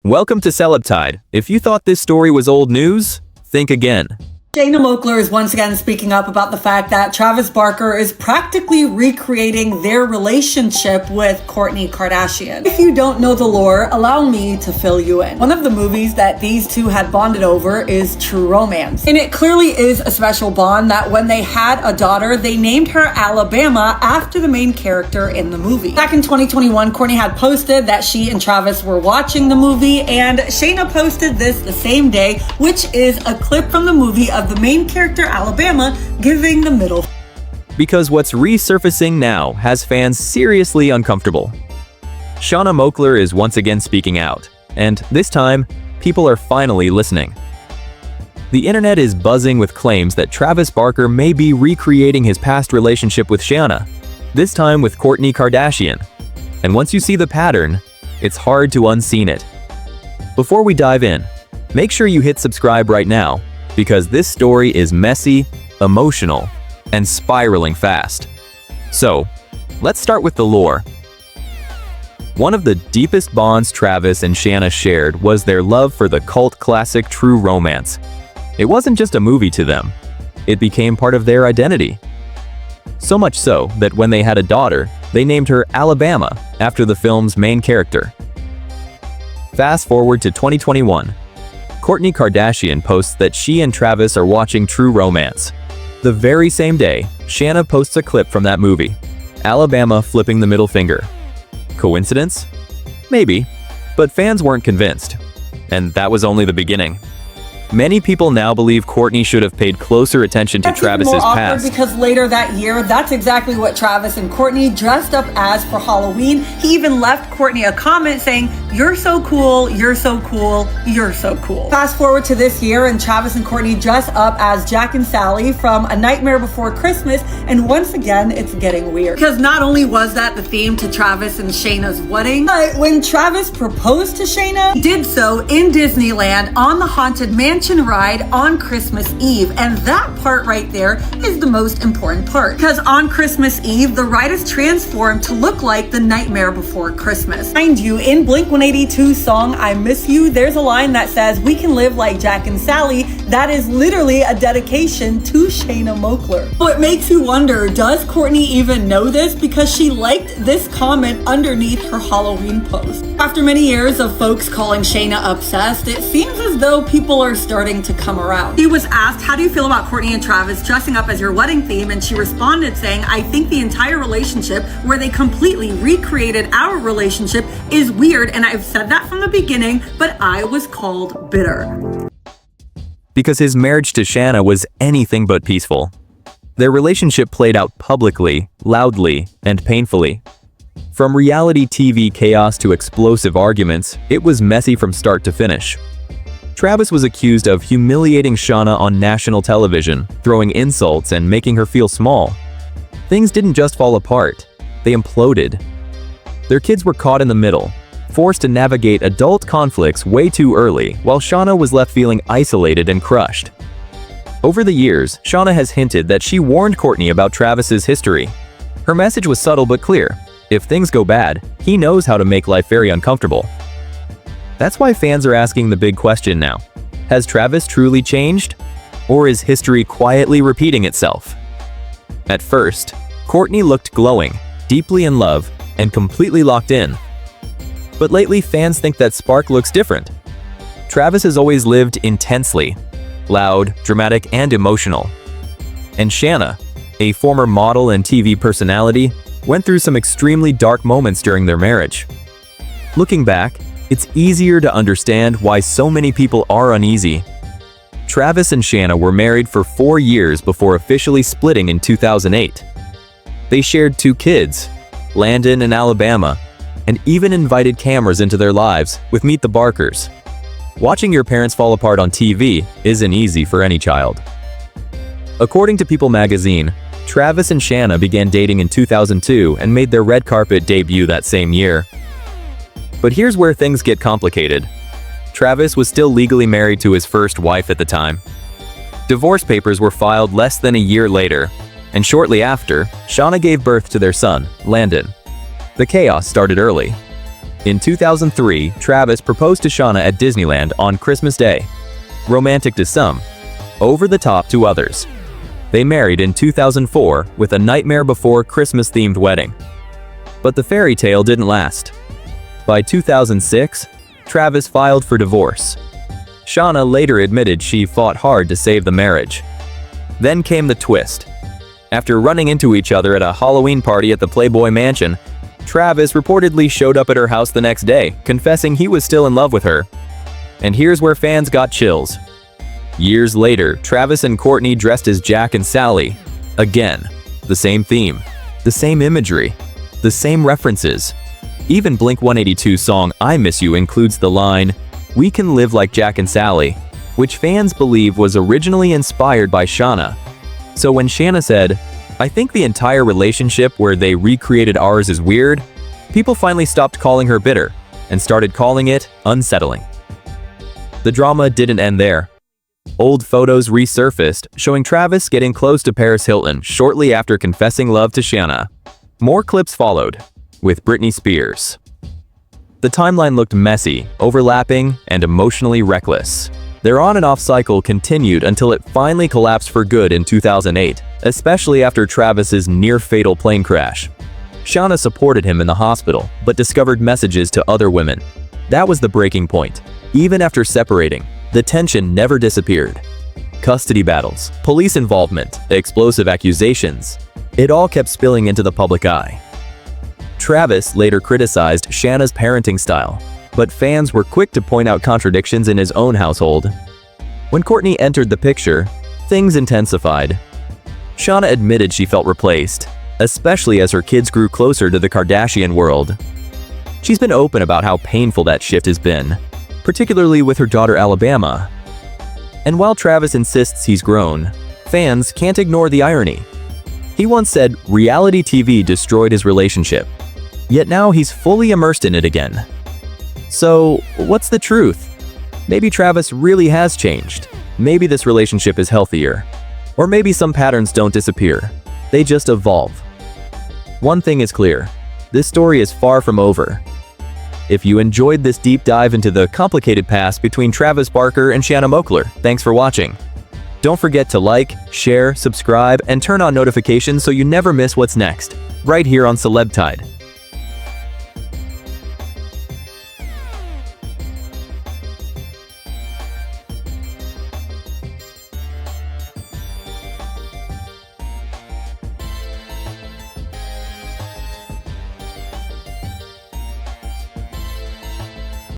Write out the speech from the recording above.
Welcome to Celebtide. If you thought this story was old news, think again. Shanna Moakler is once again speaking up about the fact that Travis Barker is practically recreating their relationship with Kourtney Kardashian. If you don't know the lore, allow me to fill you in. One of the movies that these two had bonded over is True Romance. And it clearly is a special bond that when they had a daughter, they named her Alabama after the main character in the movie. Back in 2021, Kourtney had posted that she and Travis were watching the movie, and Shanna posted this the same day, which is a clip from the movie of the main character Alabama giving the middle. Because what's resurfacing now has fans seriously uncomfortable. Shanna Moakler is once again speaking out, and this time, people are finally listening. The internet is buzzing with claims that Travis Barker may be recreating his past relationship with Shanna, this time with Kourtney Kardashian. And once you see the pattern, it's hard to unseen it. Before we dive in, make sure you hit subscribe right now, because this story is messy, emotional, and spiraling fast. So, let's start with the lore. One of the deepest bonds Travis and Shanna shared was their love for the cult classic True Romance. It wasn't just a movie to them, it became part of their identity. So much so that when they had a daughter, they named her Alabama after the film's main character. Fast forward to 2021. Kourtney Kardashian posts that she and Travis are watching True Romance. The very same day, Shanna posts a clip from that movie, Alabama flipping the middle finger. Coincidence? Maybe, but fans weren't convinced. And that was only the beginning. Many people now believe Kourtney should have paid closer attention to Travis's past. Because later that year, that's exactly what Travis and Kourtney dressed up as for Halloween. He even left Kourtney a comment saying, "You're so cool, you're so cool, you're so cool." Fast forward to this year, and Travis and Kourtney dress up as Jack and Sally from A Nightmare Before Christmas, and once again, it's getting weird. Because not only was that the theme to Travis and Shanna's wedding, but when Travis proposed to Shanna, he did so in Disneyland on the Haunted Mansion ride on Christmas Eve. And that part right there is the most important part, because on Christmas Eve the ride is transformed to look like The Nightmare Before Christmas. Mind you, in Blink-182's song I Miss You, there's a line that says, "We can live like Jack and Sally." That is literally a dedication to Shanna Moakler. So it makes you wonder, does Kourtney even know this? Because she liked this comment underneath her Halloween post. After many years of folks calling Shanna obsessed, it seems as though people are starting to come around. She was asked, "How do you feel about Kourtney and Travis dressing up as your wedding theme?" And she responded saying, "I think the entire relationship where they completely recreated our relationship is weird, and I've said that from the beginning, but I was called bitter." Because his marriage to Shanna was anything but peaceful. Their relationship played out publicly, loudly, and painfully. From reality TV chaos to explosive arguments, it was messy from start to finish. Travis was accused of humiliating Shanna on national television, throwing insults and making her feel small. Things didn't just fall apart, they imploded. Their kids were caught in the middle, forced to navigate adult conflicts way too early, while Shanna was left feeling isolated and crushed. Over the years, Shanna has hinted that she warned Kourtney about Travis's history. Her message was subtle but clear. If things go bad, he knows how to make life very uncomfortable. That's why fans are asking the big question now. Has Travis truly changed? Or is history quietly repeating itself? At first, Kourtney looked glowing, deeply in love, and completely locked in. But lately, fans think that spark looks different. Travis has always lived intensely, loud, dramatic, and emotional. And Shanna, a former model and TV personality, went through some extremely dark moments during their marriage. Looking back, it's easier to understand why so many people are uneasy. Travis and Shanna were married for 4 years before officially splitting in 2008. They shared 2 kids, Landon and Alabama, and even invited cameras into their lives with Meet the Barkers. Watching your parents fall apart on TV isn't easy for any child. According to People magazine, Travis and Shanna began dating in 2002 and made their red carpet debut that same year. But here's where things get complicated. Travis was still legally married to his first wife at the time. Divorce papers were filed less than a year later, and shortly after, Shanna gave birth to their son, Landon. The chaos started early. In 2003, Travis proposed to Shanna at Disneyland on Christmas Day. Romantic to some, over the top to others. They married in 2004 with a Nightmare Before Christmas-themed wedding. But the fairy tale didn't last. By 2006, Travis filed for divorce. Shanna later admitted she fought hard to save the marriage. Then came the twist. After running into each other at a Halloween party at the Playboy Mansion, Travis reportedly showed up at her house the next day, confessing he was still in love with her. And here's where fans got chills. Years later, Travis and Kourtney dressed as Jack and Sally. Again, the same theme, the same imagery, the same references. Even Blink-182's song I Miss You includes the line, "We can live like Jack and Sally," which fans believe was originally inspired by Shanna. So when Shanna said, "I think the entire relationship where they recreated ours is weird," people finally stopped calling her bitter and started calling it unsettling. The drama didn't end there. Old photos resurfaced, showing Travis getting close to Paris Hilton shortly after confessing love to Shanna. More clips followed, with Britney Spears. The timeline looked messy, overlapping, and emotionally reckless. Their on and off cycle continued until it finally collapsed for good in 2008, especially after Travis's near-fatal plane crash. Shanna supported him in the hospital, but discovered messages to other women. That was the breaking point. Even after separating, the tension never disappeared. Custody battles, police involvement, explosive accusations. It all kept spilling into the public eye. Travis later criticized Shanna's parenting style, but fans were quick to point out contradictions in his own household. When Kourtney entered the picture, things intensified. Shanna admitted she felt replaced, especially as her kids grew closer to the Kardashian world. She's been open about how painful that shift has been, particularly with her daughter Alabama. And while Travis insists he's grown, fans can't ignore the irony. He once said reality TV destroyed his relationship, yet now he's fully immersed in it again. So, what's the truth? Maybe Travis really has changed. Maybe this relationship is healthier. Or maybe some patterns don't disappear. They just evolve. One thing is clear. This story is far from over. If you enjoyed this deep dive into the complicated past between Travis Barker and Shanna Moakler, thanks for watching. Don't forget to like, share, subscribe, and turn on notifications so you never miss what's next, right here on CelebTide.